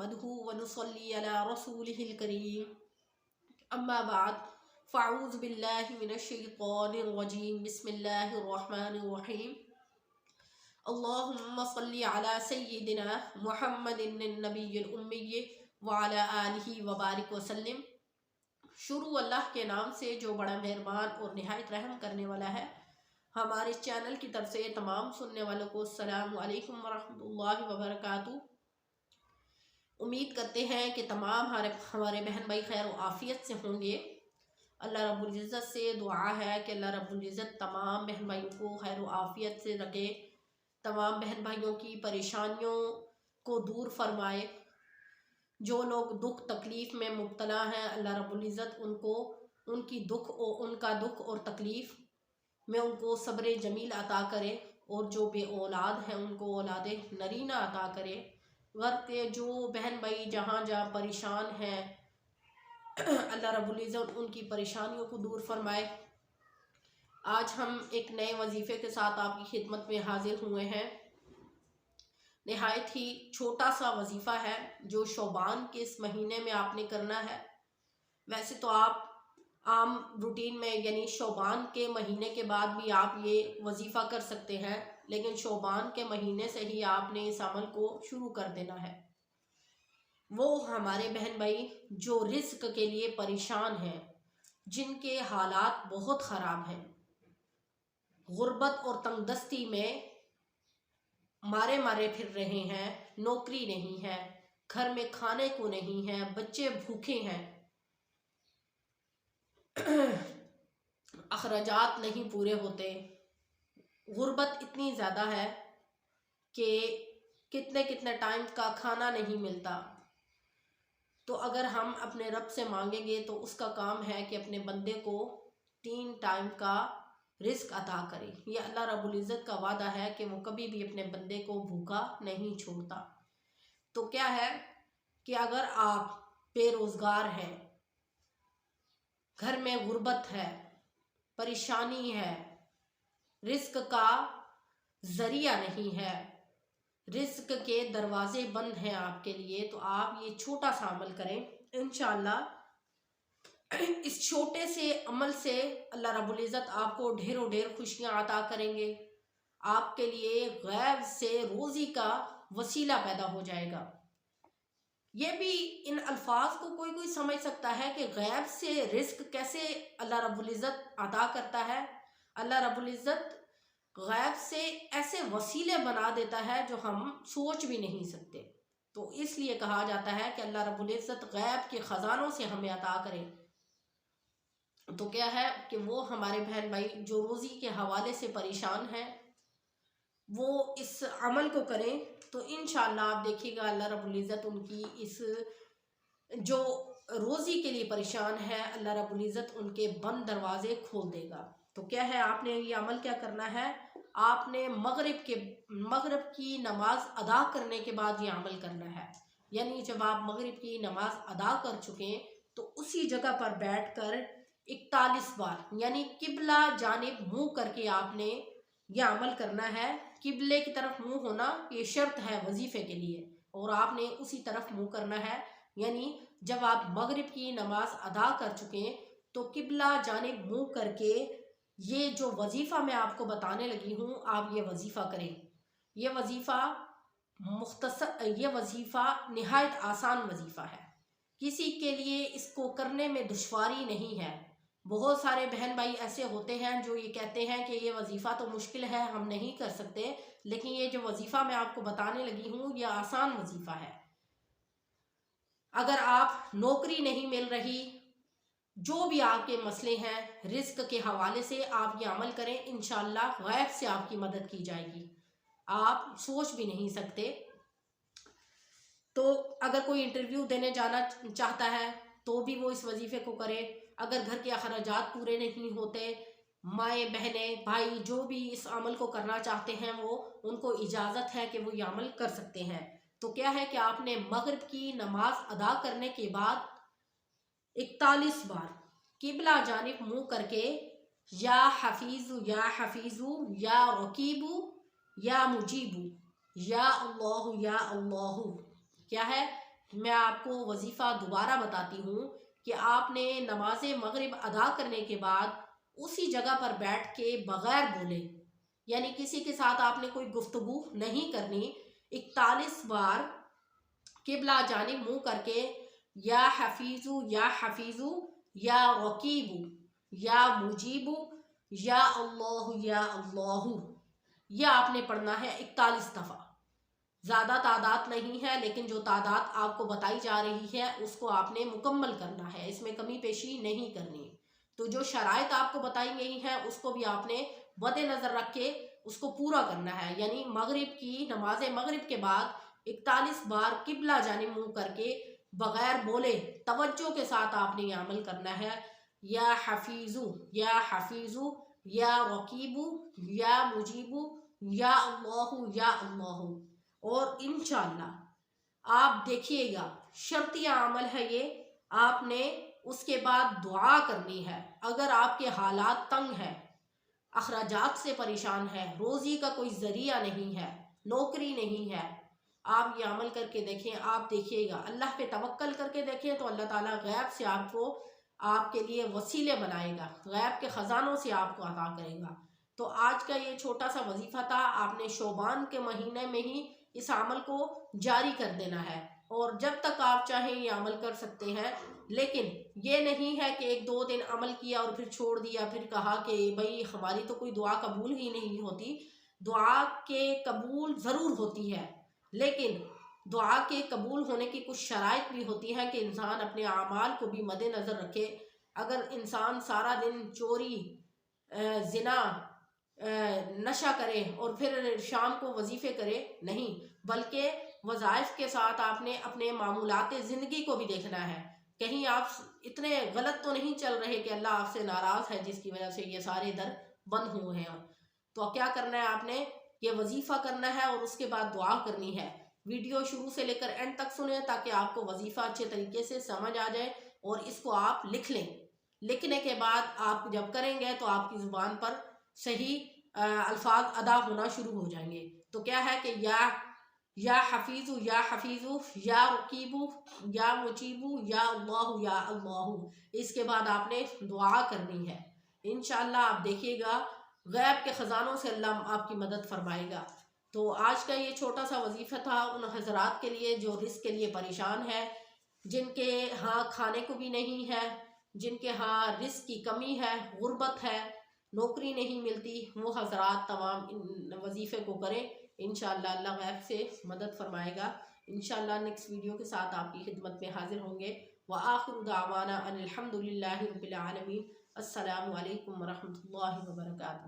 नहमदुहु व नुसल्ली अला रसूलिहिल करीम अम्मा बाद फ़अऊज़ु बिल्लाहि मिनश शैतानिर रजीम बिस्मिल्लाहिर रहमानिर रहीम अल्लाहुम्मा सल्ली अला सय्यिदिना मुहम्मदिन नबिय्यिल उम्मी व अला आलिहि व बारिक वसल्लिम। शुरू अल्लाह के नाम से जो बड़ा मेहरबान और निहायत रहम करने वाला है। हमारे चैनल की तरफ से तमाम सुनने वालों को अस्सलामु अलैकुम व रहमतुल्लाहि व बरकातुहू। उम्मीद करते हैं कि तमाम हमारे बहन भाई खैर व आफ़ियत से होंगे। अल्लाह रब्बुल इज़्ज़त से दुआ है कि अल्लाह रब्बुल इज़्ज़त तमाम बहन भाइयों को खैर व आफ़ियत से रखे, तमाम बहन भाइयों की परेशानियों को दूर फरमाए। जो लोग दुख तकलीफ़ में मुब्तला हैं, अल्लाह रब्बुल इज़्ज़त उनको उनका दुख और तकलीफ़ में उनको सब्र जमील अता करे, और जो बे औलाद हैं उनको औलाद नरीना अता करे। घर के जो बहन भाई जहाँ जहाँ परेशान हैं, अल्लाह रब्बुल इज़्ज़त उनकी परेशानियों को दूर फरमाए। आज हम एक नए वजीफ़े के साथ आपकी खिदमत में हाजिर हुए हैं। नहायत ही छोटा सा वजीफ़ा है जो शौबान के इस महीने में आपने करना है। वैसे तो आप आम रूटीन में यानी शौबान के महीने के बाद भी आप ये वजीफ़ा कर सकते हैं, लेकिन शौबान के महीने से ही आपने इस अमल को शुरू कर देना है। वो हमारे बहन भाई जो रिज़्क़ के लिए परेशान हैं, जिनके हालात बहुत ख़राब हैं, गुर्बत और तंगदस्ती में मारे मारे फिर रहे हैं, नौकरी नहीं है, घर में खाने को नहीं है, बच्चे भूखे हैं, अखराजात नहीं पूरे होते, गुर्बत इतनी ज़्यादा है कि कितने कितने टाइम का खाना नहीं मिलता। तो अगर हम अपने रब से मांगेंगे तो उसका काम है कि अपने बंदे को 3 टाइम का रिस्क अता करे। ये अल्लाह रब्बुल इज़्ज़त का वादा है कि वो कभी भी अपने बंदे को भूखा नहीं छोड़ता। तो क्या है कि अगर आप बेरोज़गार हैं, घर में गुर्बत है, परेशानी है, रिस्क का ज़रिया नहीं है, रिस्क के दरवाज़े बंद हैं आपके लिए, तो आप ये छोटा सा अमल करें। इंशाअल्लाह इस छोटे से अमल से अल्लाह रब्बुल इज़्ज़त आपको ढेरों ढेर खुशियाँ अता करेंगे। आपके लिए गैब से रोज़ी का वसीला पैदा हो जाएगा। ये भी इन अल्फाज को कोई कोई समझ सकता है कि गैब से रिस्क कैसे अल्लाह रब्बुल इज़्ज़त अता करता है। अल्लाह रब्बुल इज़्ज़त गैब से ऐसे वसीले बना देता है जो हम सोच भी नहीं सकते। तो इसलिए कहा जाता है कि अल्लाह रब्बुल इज़्ज़त गैब के ख़जानों से हमें अता करे। तो क्या है कि वो हमारे बहन भाई जो रोज़ी के हवाले से परेशान हैं, वो इस अमल को करें तो इंशाअल्लाह आप देखिएगा अल्लाह रब्बुल इज़्ज़त उनकी इस जो रोज़ी के लिए परेशान है, अल्लाह रब्बुल इज़्ज़त उनके बंद दरवाज़े खोल देगा। तो क्या है, आपने ये अमल क्या करना है, आपने मगरिब की नमाज अदा करने के बाद ये अमल करना है। यानी जब आप मगरिब की नमाज अदा कर चुके तो उसी जगह पर बैठकर 41 बार यानी किबला जानिब मुँह करके आपने यह अमल करना है। किबले की तरफ मुँह होना ये शर्त है वजीफ़े के लिए, और आपने उसी तरफ मुँह करना है। यानी जब आप मगरिब की नमाज अदा कर चुके तो किबला जानिब मुँह करके ये जो वजीफ़ा मैं आपको बताने लगी हूँ, आप ये वजीफ़ा करें। ये वजीफ़ा निहायत आसान वजीफ़ा है, किसी के लिए इसको करने में दुश्वारी नहीं है। बहुत सारे बहन भाई ऐसे होते हैं जो ये कहते हैं कि ये वजीफ़ा तो मुश्किल है, हम नहीं कर सकते, लेकिन ये जो वजीफ़ा मैं आपको बताने लगी हूँ ये आसान वजीफ़ा है। अगर आप नौकरी नहीं मिल रही, जो भी आपके मसले हैं रिस्क के हवाले से, आप ये अमल करें, इंशाअल्लाह गैब से आपकी मदद की जाएगी, आप सोच भी नहीं सकते। तो अगर कोई इंटरव्यू देने जाना चाहता है तो भी वो इस वजीफ़े को करे। अगर घर के अखराजात पूरे नहीं होते, माएँ बहनें भाई जो भी इस अमल को करना चाहते हैं वो उनको इजाज़त है कि वो ये अमल कर सकते हैं। तो क्या है कि आपने मगरिब की नमाज अदा करने के बाद 41 बार किबला जानिब मुँह करके या हफीज़ु या हफीज़ु या रकीबु या मुजीबु या अल्लाहु क्या है میں آپ کو وظیفہ دوبارہ بتاتی ہوں کہ آپ نے نماز مغرب ادا کرنے کے بعد اسی جگہ پر بیٹھ کے بغیر بولے، یعنی کسی کے ساتھ آپ نے کوئی گفتگو نہیں کرنی، 41 بار قبلہ جانب منہ کر کے یا حفیظو یا حفیظو یا رقیبو یا مجیبو یا اللہ یہ آپ نے پڑھنا ہے 41 دفعہ۔ زیادہ تعداد نہیں ہے، لیکن جو تعداد آپ کو بتائی جا رہی ہے اس کو آپ نے مکمل کرنا ہے، اس میں کمی پیشی نہیں کرنی۔ تو جو شرائط آپ کو بتائی گئی ہیں اس کو بھی آپ نے مد نظر رکھ کے اس کو پورا کرنا ہے، یعنی مغرب کی نماز مغرب کے بعد 41 بار قبلہ جانب منہ کر کے بغیر بولے توجہ کے ساتھ آپ نے یہ عمل کرنا ہے، یا حفیظو یا حفیظو یا رقیبو یا مجیبو یا اللہ۔ اور انشاءاللہ آپ دیکھیے گا، شرطیہ عمل ہے یہ، آپ نے اس کے بعد دعا کرنی ہے۔ اگر آپ کے حالات تنگ ہیں، اخراجات سے پریشان ہے، روزی کا کوئی ذریعہ نہیں ہے، نوکری نہیں ہے، آپ یہ عمل کر کے دیکھیں، آپ دیکھیے گا، اللہ پہ توکل کر کے دیکھیں تو اللہ تعالیٰ غیب سے آپ کو آپ کے لیے وسیلے بنائے گا، غیب کے خزانوں سے آپ کو عطا کرے گا۔ تو آج کا یہ چھوٹا سا وظیفہ تھا، آپ نے شعبان کے مہینے میں ہی اس عمل کو جاری کر دینا ہے، اور جب تک آپ چاہیں یہ عمل کر سکتے ہیں، لیکن یہ نہیں ہے کہ 1-2 دن عمل کیا اور پھر چھوڑ دیا، پھر کہا کہ بھئی ہماری تو کوئی دعا قبول ہی نہیں ہوتی۔ دعا کے قبول ضرور ہوتی ہے، لیکن دعا کے قبول ہونے کی کچھ شرائط بھی ہوتی ہیں کہ انسان اپنے اعمال کو بھی مد نظر رکھے۔ اگر انسان سارا دن چوری، زنا، نشہ کرے اور پھر شام کو وظیفے کرے، نہیں، بلکہ وظائف کے ساتھ آپ نے اپنے معمولات زندگی کو بھی دیکھنا ہے۔ کہیں آپ اتنے غلط تو نہیں چل رہے کہ اللہ آپ سے ناراض ہے جس کی وجہ سے یہ سارے در بند ہوئے ہیں۔ تو کیا کرنا ہے، آپ نے یہ وظیفہ کرنا ہے اور اس کے بعد دعا کرنی ہے۔ ویڈیو شروع سے لے کر اینڈ تک سنیں تاکہ آپ کو وظیفہ اچھے طریقے سے سمجھ آ جائے، اور اس کو آپ لکھ لیں۔ لکھنے کے بعد آپ جب کریں گے تو آپ کی زبان پر صحیح الفاظ ادا ہونا شروع ہو جائیں گے۔ تو کیا ہے کہ یا حفیظو یا حفیظو یا رقیبو یا مجیبو یا اللہ، اس کے بعد آپ نے دعا کرنی ہے۔ انشاءاللہ آپ دیکھیے گا غیب کے خزانوں سے اللہ آپ کی مدد فرمائے گا۔ تو آج کا یہ چھوٹا سا وظیفہ تھا ان حضرات کے لیے جو رزق کے لیے پریشان ہے، جن کے ہاں کھانے کو بھی نہیں ہے، جن کے ہاں رزق کی کمی ہے، غربت ہے، نوکری نہیں ملتی، وہ حضرات تمام ان وظیفے کو کریں، انشاءاللہ اللہ غیب سے مدد فرمائے گا۔ انشاءاللہ نیکسٹ ویڈیو کے ساتھ آپ کی خدمت میں حاضر ہوں گے۔ وآخر دعوانا ان الحمدللہ رب العالمین۔ السلام علیکم ورحمۃ اللہ وبرکاتہ۔